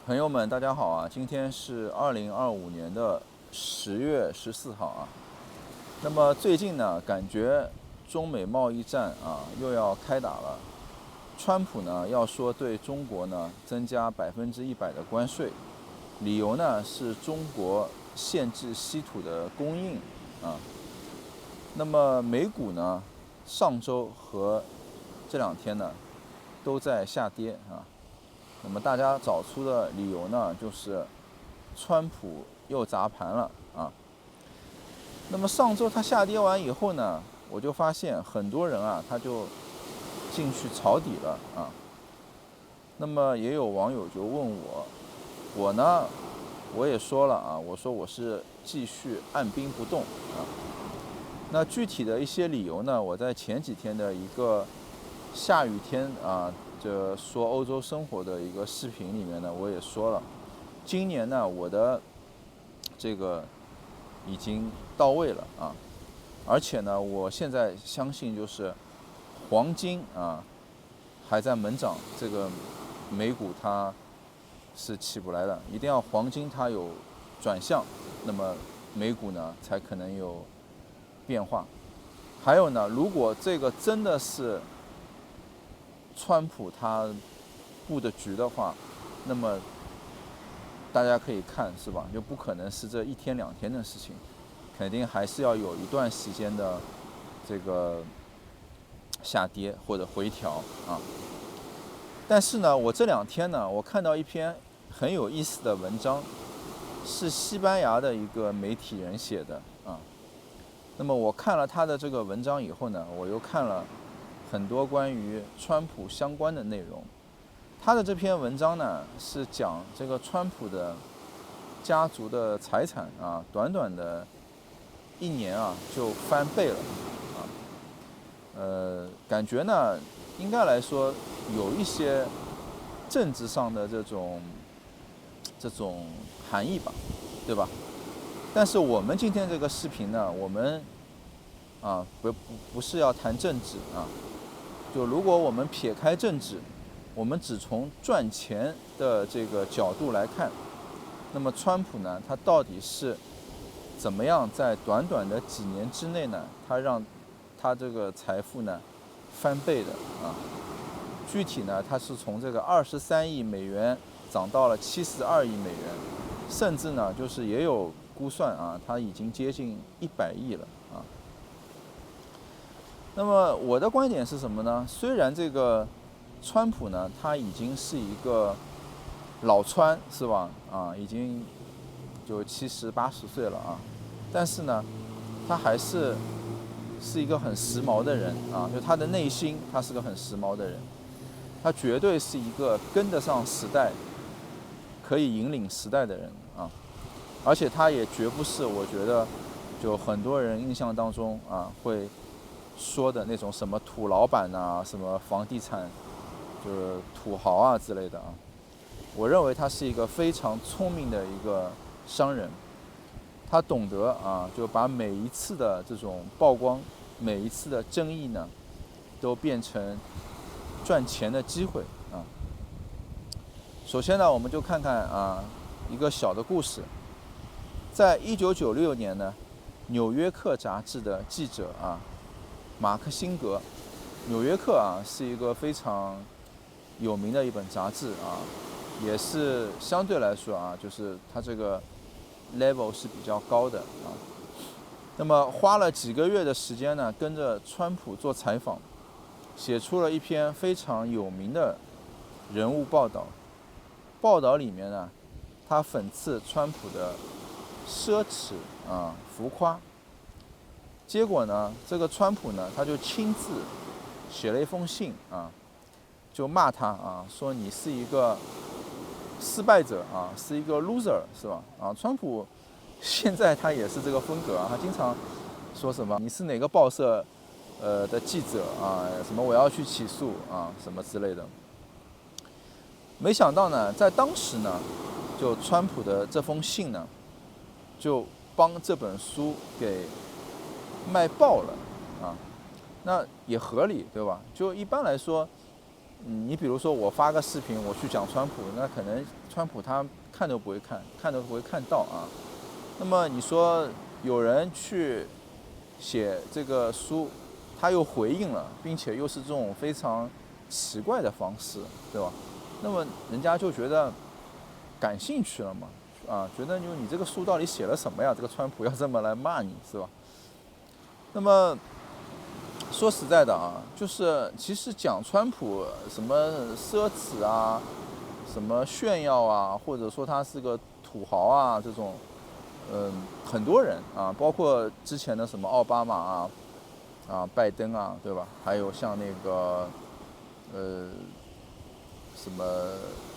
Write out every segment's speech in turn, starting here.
朋友们，大家好啊！今天是2025年的10月14号啊。那么最近呢，感觉中美贸易战啊又要开打了。川普呢要说对中国呢增加100%的关税，理由呢是中国限制稀土的供应啊。那么美股呢，上周和这两天呢都在下跌啊。那么大家找出的理由呢，就是川普又砸盘了啊。那么上周它下跌完以后呢，我就发现很多人啊，他就进去抄底了啊。那么也有网友就问我呢，我也说了啊，我说我是继续按兵不动啊。那具体的一些理由呢，我在前几天的一个下雨天啊，这说欧洲生活的一个视频里面呢，我也说了，今年呢，我的这个已经到位了啊，而且呢，我现在相信就是黄金啊还在猛涨，这个美股它是起不来的，一定要黄金它有转向，那么美股呢才可能有变化。还有呢，如果这个真的是川普他布的局的话，那么大家可以看是吧？就不可能是这一天两天的事情，肯定还是要有一段时间的这个下跌或者回调啊。但是呢，我这两天呢，我看到一篇很有意思的文章，是西班牙的一个媒体人写的啊。那么我看了他的这个文章以后呢，我又看了很多关于川普相关的内容。他的这篇文章呢，是讲这个川普的家族的财产啊，短短的1年啊就翻倍了啊。感觉呢，应该来说有一些政治上的这种含义吧，对吧？但是我们今天这个视频呢，我们啊不是要谈政治啊，就如果我们撇开政治，我们只从赚钱的这个角度来看，那么川普呢，他到底是怎么样在短短的几年之内呢，他让他这个财富呢翻倍的啊？具体呢，他是从这个23亿美元涨到了72亿美元，甚至呢，就是也有估算啊，他已经接近100亿了啊。那么我的观点是什么呢？虽然这个川普呢，他已经是一个老川，是吧？啊，已经就70、80岁了啊，但是呢，他还是一个很时髦的人啊，就他的内心，他是个很时髦的人，他绝对是一个跟得上时代、可以引领时代的人啊，而且他也绝不是我觉得就很多人印象当中啊会说的那种什么土老板啊，什么房地产就是土豪啊之类的啊。我认为他是一个非常聪明的一个商人，他懂得啊，就把每一次的这种曝光，每一次的争议呢，都变成赚钱的机会啊。首先呢，我们就看看啊一个小的故事，在1996年呢，《纽约客》杂志的记者啊马克辛格，《纽约客》啊是一个非常有名的一本杂志啊，也是相对来说啊，就是它这个 level 是比较高的啊。那么花了几个月的时间呢，跟着川普做采访，写出了一篇非常有名的人物报道。报道里面呢，他讽刺川普的奢侈啊、浮夸。结果呢，这个川普呢，他就亲自写了一封信啊，就骂他啊，说你是一个失败者啊，是一个 loser， 是吧？啊，川普现在他也是这个风格啊，他经常说什么你是哪个报社的记者啊，什么我要去起诉啊，什么之类的。没想到呢，在当时呢，就川普的这封信呢，就帮这本书给卖爆了啊。那也合理，对吧？就一般来说，你比如说我发个视频，我去讲川普，那可能川普他看都不会看，看都不会看到啊。那么你说有人去写这个书，他又回应了，并且又是这种非常奇怪的方式，对吧？那么人家就觉得感兴趣了嘛，啊，觉得就你这个书到底写了什么呀？这个川普要这么来骂你是吧？那么说实在的啊，就是其实讲川普什么奢侈啊，什么炫耀啊，或者说他是个土豪啊，这种，很多人啊，包括之前的什么奥巴马拜登啊，对吧？还有像那个，什么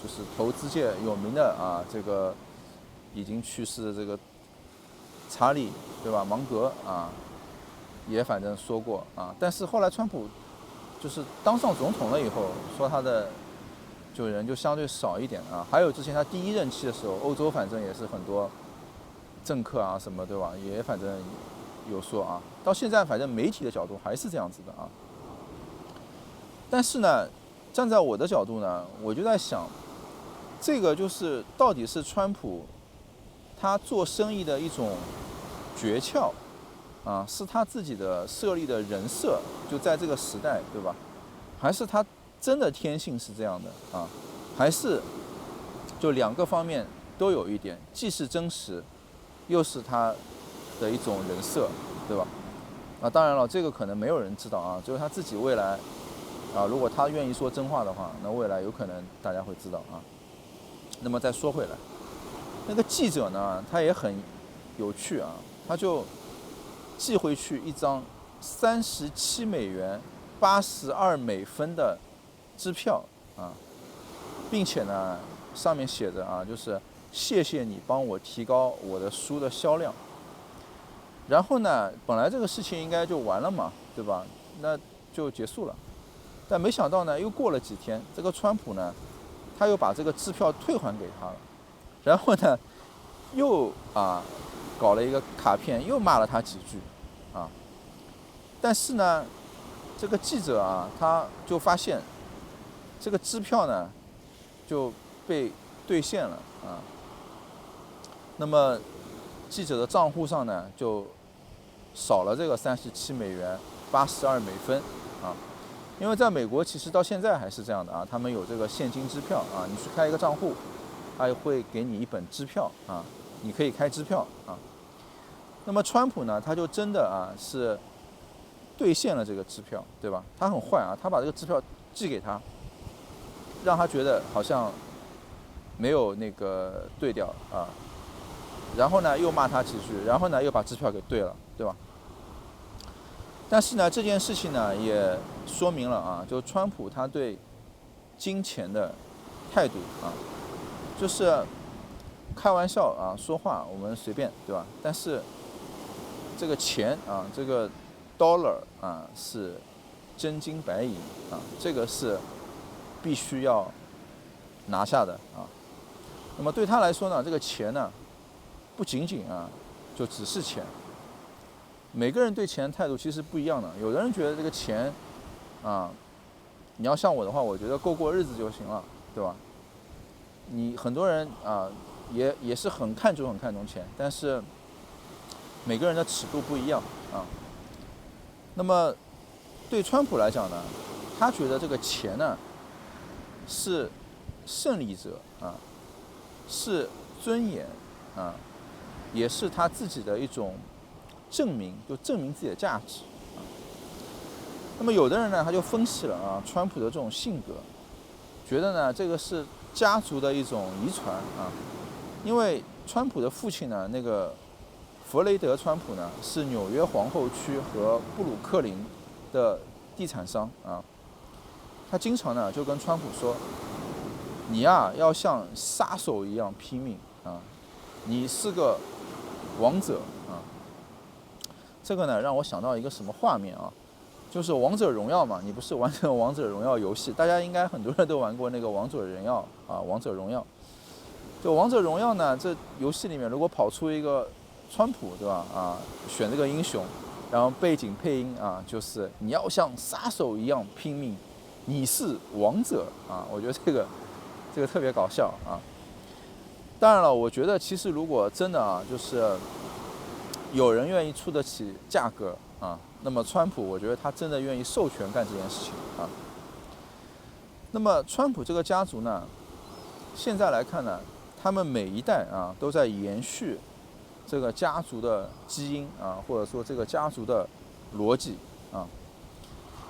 就是投资界有名的啊，这个已经去世的这个查理，对吧？芒格啊，也反正说过啊。但是后来川普就是当上总统了以后，说他的就人就相对少一点啊。还有之前他第一任期的时候，欧洲反正也是很多政客啊什么，对吧？也反正有说啊。到现在反正媒体的角度还是这样子的啊。但是呢，站在我的角度呢，我就在想，这个就是到底是川普他做生意的一种诀窍啊，是他自己的设立的人设，就在这个时代，对吧？还是他真的天性是这样的啊？还是就两个方面都有一点，既是真实，又是他的一种人设，对吧？啊，当然了，这个可能没有人知道啊，就是他自己未来啊，如果他愿意说真话的话，那未来有可能大家会知道啊。那么再说回来，那个记者呢，他也很有趣啊，他就寄回去一张$37.82的支票啊，并且呢，上面写着啊，就是谢谢你帮我提高我的书的销量。然后呢，本来这个事情应该就完了嘛，对吧？那就结束了。但没想到呢，又过了几天，这个川普呢，他又把这个支票退还给他了。然后呢，又搞了一个卡片，又骂了他几句啊。但是呢，这个记者啊，他就发现这个支票呢就被兑现了啊。那么记者的账户上呢就少了这个$37.82啊。因为在美国其实到现在还是这样的啊，他们有这个现金支票啊，你去开一个账户，他会给你一本支票啊，你可以开支票啊。那么川普呢，他就真的是兑现了这个支票，对吧？他很坏啊，他把这个支票寄给他，让他觉得好像没有那个兑掉啊，然后呢又骂他几句，然后呢又把支票给兑了，对吧？但是呢，这件事情呢也说明了啊，就川普他对金钱的态度啊，就是开玩笑啊，说话我们随便，对吧？但是这个钱啊，这个 dollar 啊是真金白银啊，这个是必须要拿下的啊。那么对他来说呢，这个钱呢不仅仅就只是钱。每个人对钱的态度其实不一样的，有的人觉得这个钱你要像我的话，我觉得够过日子就行了，对吧？你很多人也是很看重钱，但是每个人的尺度不一样啊。那么对川普来讲呢，他觉得这个钱呢是胜利者啊，是尊严啊，也是他自己的一种证明，就证明自己的价值啊。那么有的人呢，他就分析了川普的这种性格，觉得呢这个是家族的一种遗传啊，因为川普的父亲呢，那个弗雷德·川普呢，是纽约皇后区和布鲁克林的地产商啊。他经常呢就跟川普说：“你要像杀手一样拼命啊，你是个王者啊。”这个呢让我想到一个什么画面啊？就是王者荣耀嘛，你不是玩这个王者荣耀游戏，大家应该很多人都玩过那个王者荣耀啊，王者荣耀。就王者荣耀呢，这游戏里面如果跑出一个川普，对吧？选这个英雄，然后背景配音就是你要像杀手一样拼命你是王者啊，我觉得这个特别搞笑啊。当然了，我觉得其实如果真的啊，就是有人愿意出得起价格啊，那么川普我觉得他真的愿意授权干这件事情啊。那么川普这个家族呢，现在来看呢，他们每一代啊都在延续这个家族的基因啊，或者说这个家族的逻辑啊。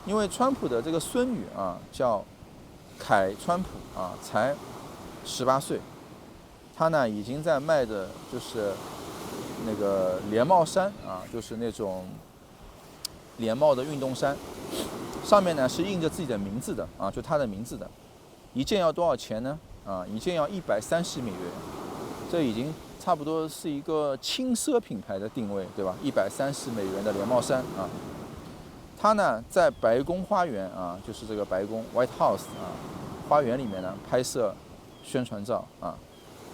因为川普的这个孙女啊叫凯川普啊，才18岁，她呢已经在卖的就是那个连帽衫啊，就是那种连帽的运动衫，上面呢是印着自己的名字的啊，就她的名字的，一件要多少钱呢？啊，一件要$130，这已经差不多是一个轻奢品牌的定位，对吧？$130的连帽衫啊。他呢在白宫花园啊，就是这个白宫 White House 啊，花园里面呢拍摄宣传照啊，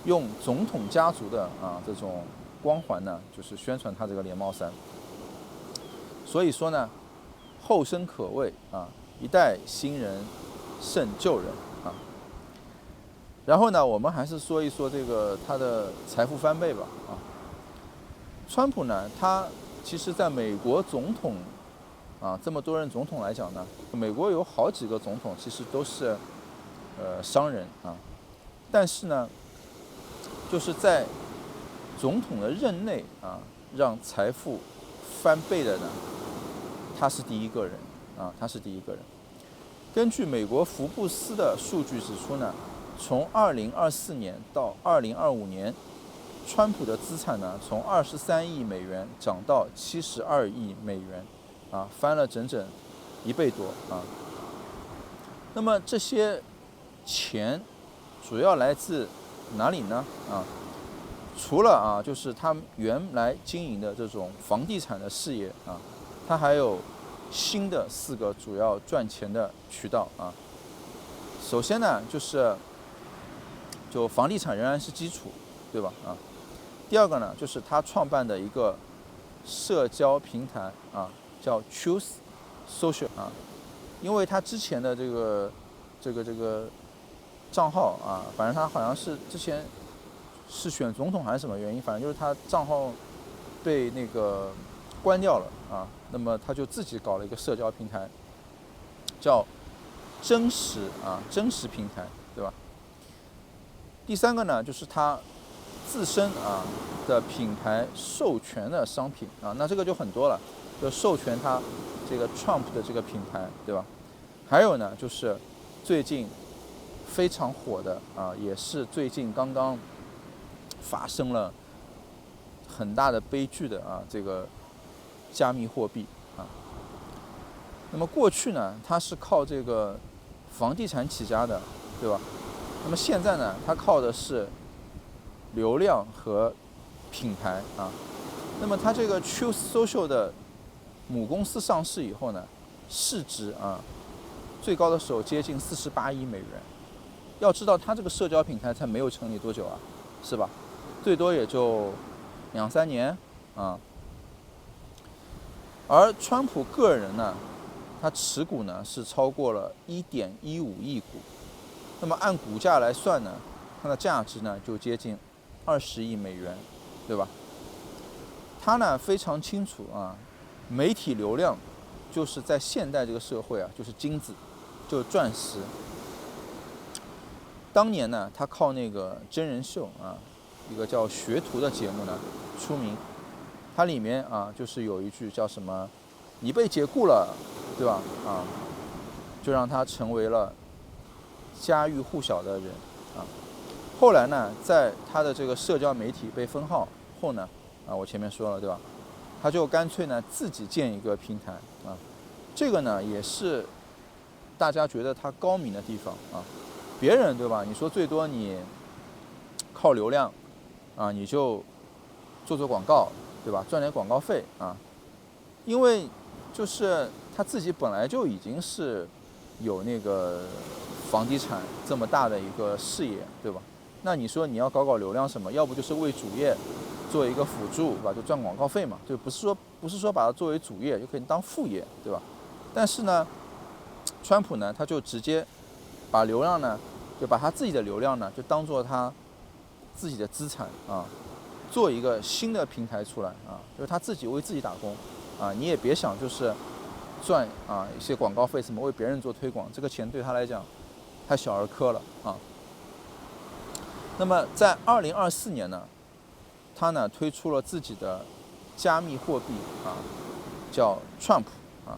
用总统家族的啊这种光环呢，就是宣传他这个连帽衫。所以说呢，后生可畏啊，一代新人胜旧人啊。然后呢，我们还是说一说这个他的财富翻倍吧啊。川普呢，他其实在美国总统啊，这么多任总统来讲呢，美国有好几个总统其实都是商人啊，但是呢，就是在总统的任内啊，让财富翻倍的呢，他是第一个人啊，他是第一个人。根据美国福布斯的数据指出呢，从2024年到2025年，川普的资产呢，从23亿美元涨到72亿美元。啊，翻了整整1倍多啊。那么这些钱主要来自哪里呢？啊，除了啊，就是他原来经营的这种房地产的事业啊，他还有新的4个主要赚钱的渠道啊。首先呢，就房地产仍然是基础，对吧？啊，第二个呢，就是他创办的一个社交平台啊。叫 Truth Social 啊，因为他之前的这个账号啊，反正他好像是之前是选总统还是什么原因，反正就是他账号被那个关掉了啊，那么他就自己搞了一个社交平台，叫真实平台，对吧？第三个呢，就是他自身啊的品牌授权的商品啊，那这个就很多了。就授权他这个 Trump 的这个品牌，对吧？还有呢，就是最近非常火的啊，也是最近刚刚发生了很大的悲剧的啊，这个加密货币啊。那么过去呢，他是靠这个房地产起家的，对吧？那么现在呢，他靠的是流量和品牌啊。那么他这个 Truth Social 的母公司上市以后呢，市值啊最高的时候接近48亿美元。要知道，它这个社交平台才没有成立多久啊，是吧？最多也就2-3年啊。而川普个人呢，他持股呢是超过了1.15亿股，那么按股价来算呢，它的价值呢就接近20亿美元，对吧？他呢非常清楚啊。媒体流量就是在现代这个社会啊，就是金子，就是钻石。当年呢，他靠那个真人秀啊，一个叫《学徒》的节目呢出名。它里面啊，就是有一句叫什么“你被解雇了”，对吧？啊，就让他成为了家喻户晓的人啊。后来呢，在他的这个社交媒体被封号后呢，啊，我前面说了，对吧？他就干脆呢自己建一个平台啊，这个呢也是大家觉得他高明的地方啊。别人对吧？你说最多你靠流量啊，你就做广告，对吧？赚点广告费啊。因为就是他自己本来就已经是有那个房地产这么大的一个事业，对吧？那你说你要搞流量什么？要不就是为主业做一个辅助，对吧？就赚广告费嘛，就不是说把它作为主业，就可以当副业，对吧？但是呢，川普呢，他就直接把流量呢，就把他自己的流量呢，就当做他自己的资产啊，做一个新的平台出来啊，就是他自己为自己打工啊，你也别想就是赚啊一些广告费什么为别人做推广，这个钱对他来讲太小儿科了啊。那么在2024年呢，他呢推出了自己的加密货币啊，叫 Trump 啊，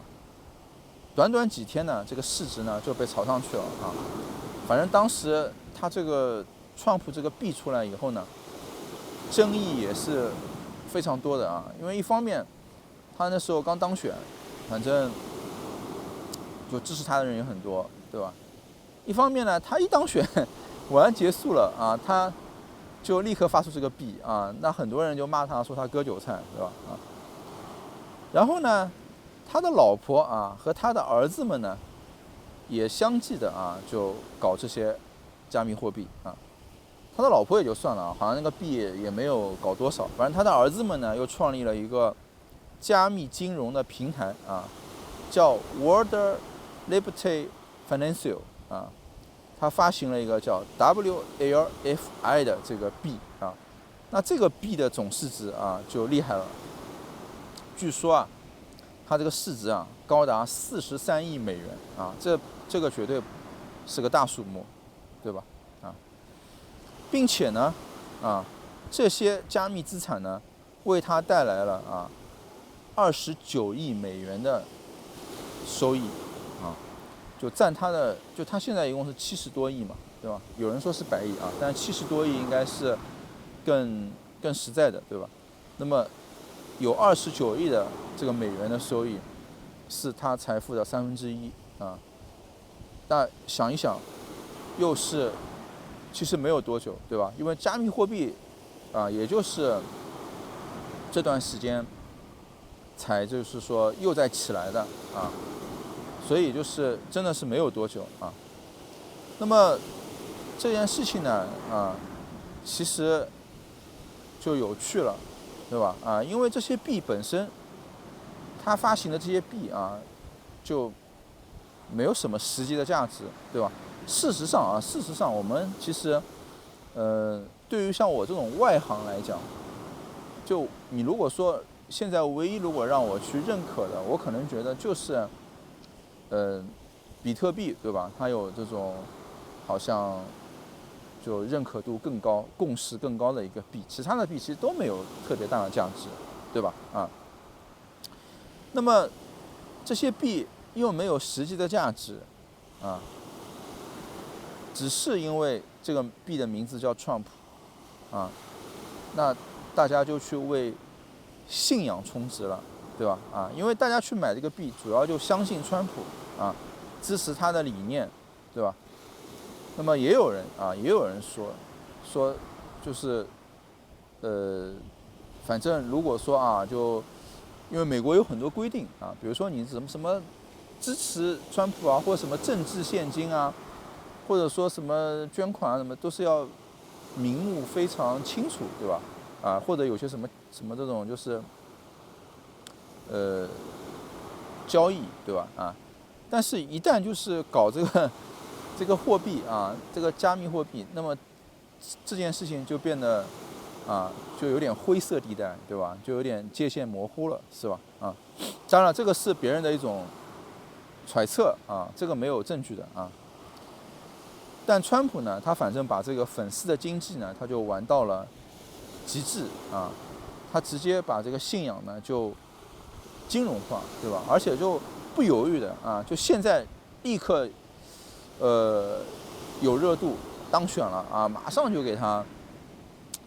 短短几天呢，这个市值呢就被炒上去了啊。反正当时他这个 Trump 这个币出来以后呢，争议也是非常多的啊，因为一方面他那时候刚当选，反正就支持他的人也很多，对吧？一方面呢，他一当选完结束了啊，他就立刻发出这个币啊，那很多人就骂他说他割韭菜，对吧？啊，然后呢，他的老婆啊和他的儿子们呢，也相继的啊就搞这些加密货币啊。他的老婆也就算了啊，好像那个币也没有搞多少，反正他的儿子们呢又创立了一个加密金融的平台啊，叫 World Liberty Financial 啊。他发行了一个叫 WLFI 的这个币啊，那这个币的总市值啊就厉害了，据说啊，它这个市值啊高达43亿美元啊，这个绝对是个大数目，对吧？啊，并且呢，啊，这些加密资产呢，为他带来了啊29亿美元的收益啊。就占他现在一共是70多亿嘛，对吧？有人说是100亿啊，但是70多亿应该是更实在的，对吧？那么有29亿的这个美元的收益，是他财富的1/3啊。但想一想，又是其实没有多久，对吧？因为加密货币啊，也就是这段时间才就是说又在起来的啊。所以就是真的是没有多久啊。那么这件事情呢啊，其实就有趣了，对吧？啊，因为这些币本身，它发行的这些币啊，就没有什么实际的价值，对吧？事实上我们其实，对于像我这种外行来讲，就你如果说现在唯一如果让我去认可的，我可能觉得就是。比特币对吧？它有这种好像就认可度更高、共识更高的一个币，其他的币其实都没有特别大的价值，对吧？啊，那么这些币又没有实际的价值，啊，只是因为这个币的名字叫 Trump， 啊，那大家就去为信仰充值了。对吧？啊，因为大家去买这个币，主要就相信川普啊，支持他的理念，对吧？那么也有人说，就是反正如果说啊，就因为美国有很多规定啊，比如说你什么支持川普啊，或者什么政治现金啊，或者说什么捐款啊，什么都是要名目非常清楚，对吧？啊，或者有些什么这种就是。交易对吧？啊，但是一旦就是搞这个货币啊，这个加密货币，那么这件事情就变得啊，就有点灰色地带，对吧？就有点界限模糊了，是吧？啊，当然这个是别人的一种揣测啊，这个没有证据的啊。但川普呢，他反正把这个粉丝的经济呢，他就玩到了极致啊，他直接把这个信仰呢就金融化，对吧？而且就不犹豫的啊，就现在立刻，有热度当选了啊，马上就给他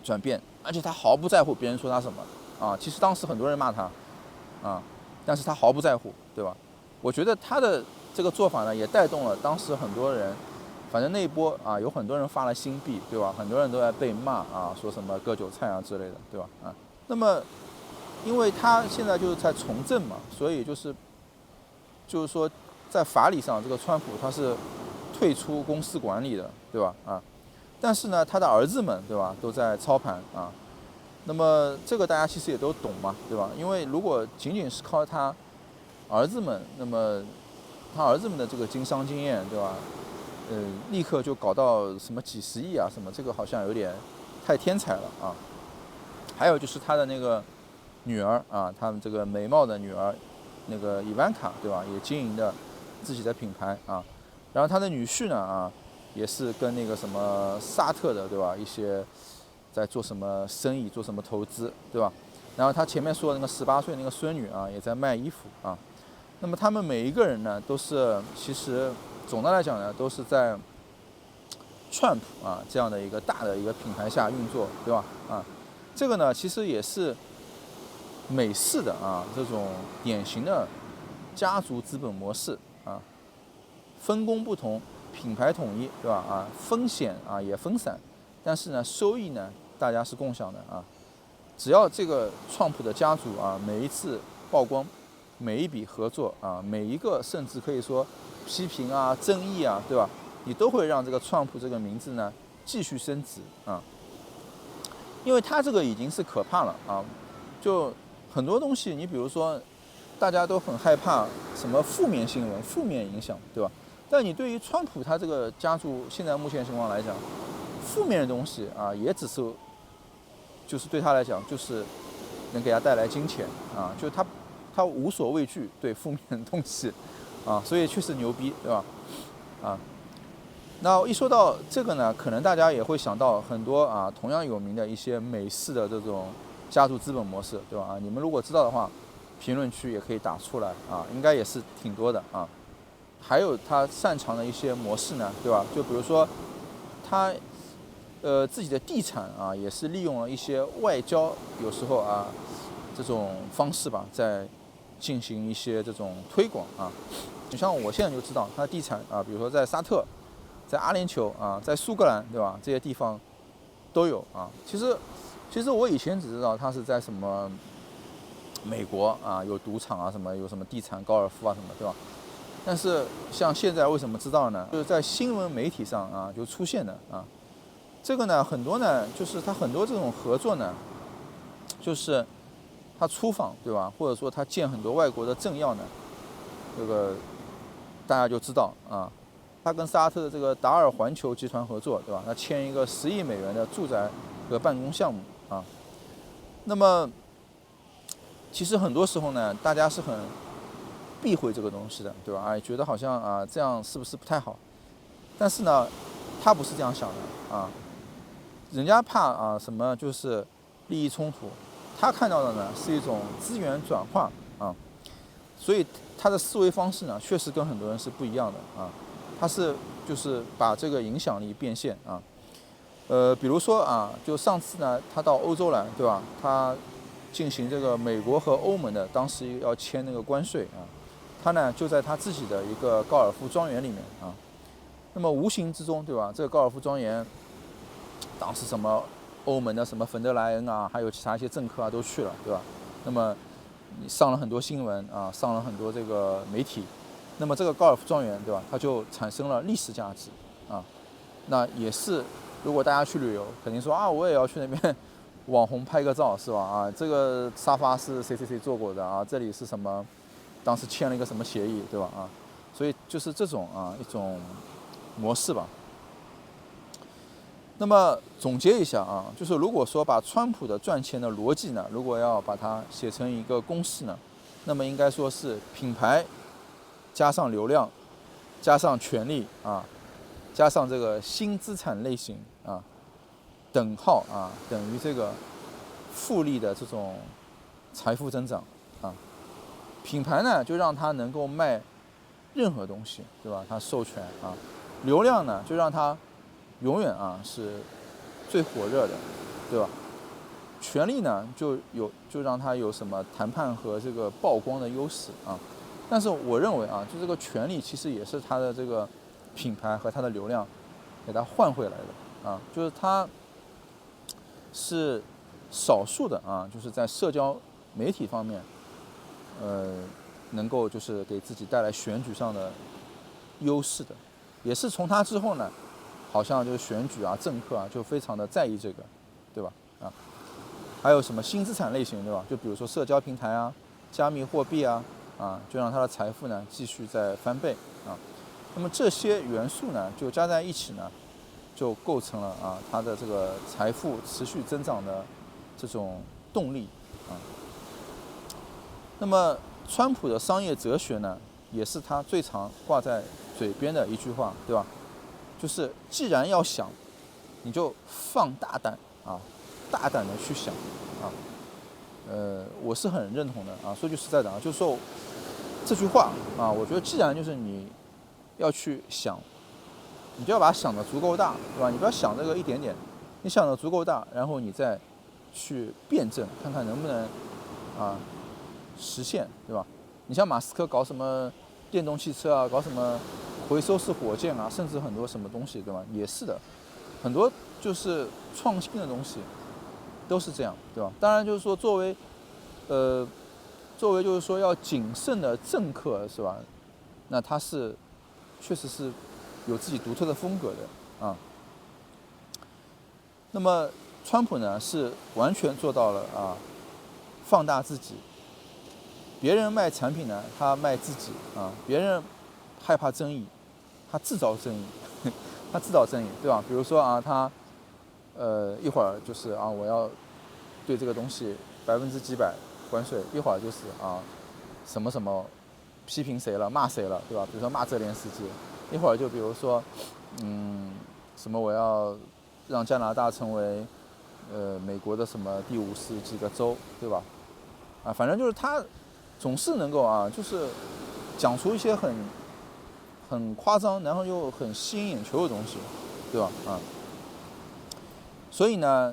转变，而且他毫不在乎别人说他什么啊。其实当时很多人骂他啊，但是他毫不在乎，对吧？我觉得他的这个做法呢，也带动了当时很多人，反正那一波啊，有很多人发了新币，对吧？很多人都在被骂啊，说什么割韭菜啊之类的，对吧？啊，那么。因为他现在就是在从政嘛，所以就是说，在法理上，这个川普他是退出公司管理的，对吧？啊，但是呢，他的儿子们，对吧，都在操盘啊。那么这个大家其实也都懂嘛，对吧？因为如果仅仅是靠他儿子们，那么他儿子们的这个经商经验，对吧？立刻就搞到什么几十亿啊，什么这个好像有点太天才了啊。还有就是他的那个女儿啊，他们这个美貌的女儿，那个伊万卡，对吧？也经营的自己的品牌啊。然后他的女婿呢啊，也是跟那个什么沙特的，对吧？一些在做什么生意，做什么投资，对吧？然后他前面说的那个18岁那个孙女啊，也在卖衣服啊。那么他们每一个人呢，都是其实总的来讲呢，都是在川普啊这样的一个大的一个品牌下运作，对吧？啊，这个呢，其实也是美式的啊这种典型的家族资本模式啊，分工不同，品牌统一，对吧？啊，风险啊也分散，但是呢，收益呢大家是共享的啊。只要这个创普的家族啊，每一次曝光，每一笔合作啊，每一个甚至可以说批评啊、争议啊，对吧？你都会让这个创普这个名字呢继续升值啊，因为它这个已经是可怕了啊。就很多东西，你比如说，大家都很害怕什么负面新闻、负面影响，对吧？但你对于川普他这个家族现在目前情况来讲，负面的东西啊，也只是就是对他来讲，就是能给他带来金钱啊，就他无所畏惧对负面的东西啊，所以确实牛逼，对吧？啊，那一说到这个呢，可能大家也会想到很多啊同样有名的一些美式的这种家族资本模式，对吧？啊，你们如果知道的话，评论区也可以打出来啊，应该也是挺多的啊。还有他擅长的一些模式呢，对吧？就比如说他自己的地产啊，也是利用了一些外交，有时候啊这种方式吧，在进行一些这种推广啊。你像我现在就知道他的地产啊，比如说在沙特、在阿联酋啊、在苏格兰，对吧？这些地方都有啊。其实我以前只知道他是在什么美国啊有赌场啊，什么有什么地产、高尔夫啊什么，对吧？但是像现在为什么知道呢？就是在新闻媒体上啊就出现的啊。这个呢，很多呢，就是他很多这种合作呢，就是他出访，对吧？或者说他见很多外国的政要呢，这个大家就知道啊。他跟沙特的这个达尔环球集团合作，对吧？他签一个10亿美元的住宅和办公项目啊。那么，其实很多时候呢，大家是很避讳这个东西的，对吧？哎，觉得好像啊这样是不是不太好？但是呢，他不是这样想的啊。人家怕啊什么就是利益冲突，他看到的呢是一种资源转化啊，所以他的思维方式呢确实跟很多人是不一样的啊，他是就是把这个影响力变现啊，比如说啊，就上次呢他到欧洲来，对吧？他进行这个美国和欧盟的当时要签那个关税啊，他呢就在他自己的一个高尔夫庄园里面啊，那么无形之中，对吧？这个高尔夫庄园。当时什么欧盟的什么冯德莱恩啊，还有其他一些政客啊都去了，对吧？那么上了很多新闻啊，上了很多这个媒体。那么这个高尔夫庄园，对吧？它就产生了历史价值啊。那也是，如果大家去旅游，肯定说啊，我也要去那边网红拍个照，是吧？啊，这个沙发是谁谁谁做过的啊？这里是什么？当时签了一个什么协议，对吧？啊，所以就是这种啊一种模式吧。那么总结一下啊，就是如果说把川普的赚钱的逻辑呢，如果要把它写成一个公式呢，那么应该说是品牌加上流量，加上权力啊，加上这个新资产类型啊，等号啊等于这个复利的这种财富增长啊。品牌呢就让它能够卖任何东西，对吧？它授权啊，流量呢就让它永远啊是最火热的，对吧？权力呢就让它有什么谈判和这个曝光的优势啊。但是我认为啊，就这个权力其实也是它的这个品牌和它的流量给它换回来的啊，就是它是少数的啊，就是在社交媒体方面，能够就是给自己带来选举上的优势的，也是从它之后呢。好像就是选举啊、政客啊，就非常的在意这个，对吧？啊，还有什么新资产类型，对吧？就比如说社交平台啊、加密货币啊，啊，就让他的财富呢继续在翻倍啊。那么这些元素呢就加在一起呢，就构成了啊他的这个财富持续增长的这种动力啊。那么川普的商业哲学呢，也是他最常挂在嘴边的一句话，对吧？就是既然要想，你就放大胆啊，大胆的去想啊。我是很认同的啊。说句实在的啊，就是说这句话啊，我觉得既然就是你要去想，你就要把它想的足够大，对吧？你不要想这个一点点，你想的足够大，然后你再去辩证，看看能不能啊实现，对吧？你像马斯克搞什么电动汽车啊，搞什么回收式火箭啊，甚至很多什么东西，对吧？也是的，很多就是创新的东西都是这样，对吧？当然就是说作为就是说要谨慎的政客，是吧？那他是确实是有自己独特的风格的啊。那么川普呢是完全做到了啊，放大自己。别人卖产品呢，他卖自己啊；别人害怕争议，他制造争议，他制造争议，对吧？比如说啊，他一会儿就是啊，我要对这个东西几百关税，一会儿就是啊什么什么批评谁了，骂谁了，对吧？比如说骂泽连斯基，一会儿就比如说什么我要让加拿大成为美国的什么第50几个州，对吧？啊，反正就是他总是能够啊，就是讲出一些很夸张，然后又很吸引眼球的东西，对吧？啊，所以呢，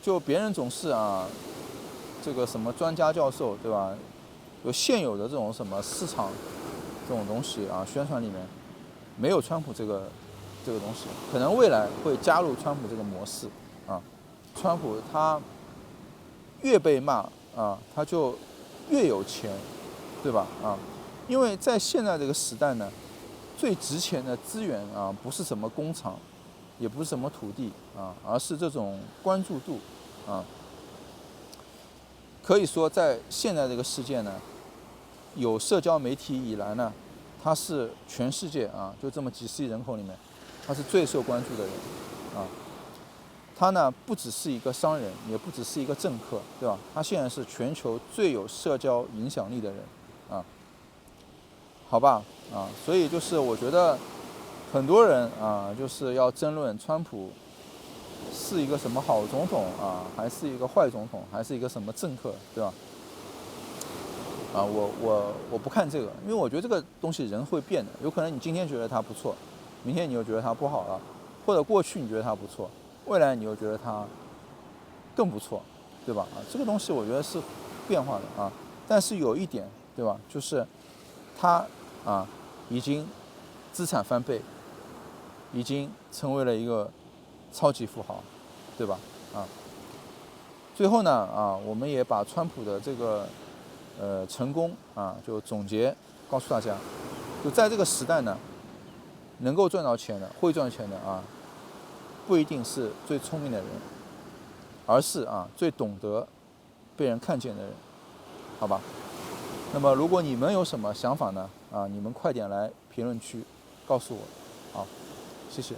就别人总是啊，这个什么专家教授，对吧？有现有的这种什么市场这种东西啊，宣传里面没有川普这个东西，可能未来会加入川普这个模式啊。川普他越被骂啊，他就越有钱，对吧？啊，因为在现在这个时代呢，最值钱的资源啊，不是什么工厂，也不是什么土地啊，而是这种关注度啊。可以说，在现在这个世界呢，有社交媒体以来呢，他是全世界啊，就这么几十亿人口里面，他是最受关注的人啊。他呢不只是一个商人，也不只是一个政客，对吧？他现在是全球最有社交影响力的人啊。好吧，啊，所以就是我觉得很多人啊，就是要争论川普是一个什么好总统啊，还是一个坏总统，还是一个什么政客，对吧？啊，我不看这个，因为我觉得这个东西人会变的，有可能你今天觉得他不错，明天你又觉得他不好了，或者过去你觉得他不错，未来你又觉得他更不错，对吧？啊，这个东西我觉得是变化的啊。但是有一点，对吧？就是他啊已经资产翻倍，已经成为了一个超级富豪，对吧？啊，最后呢啊，我们也把川普的这个成功啊就总结告诉大家，就在这个时代呢，能够赚到钱的、会赚钱的啊，不一定是最聪明的人，而是啊最懂得被人看见的人，好吧？那么如果你们有什么想法呢？啊，你们快点来评论区告诉我。好，谢谢。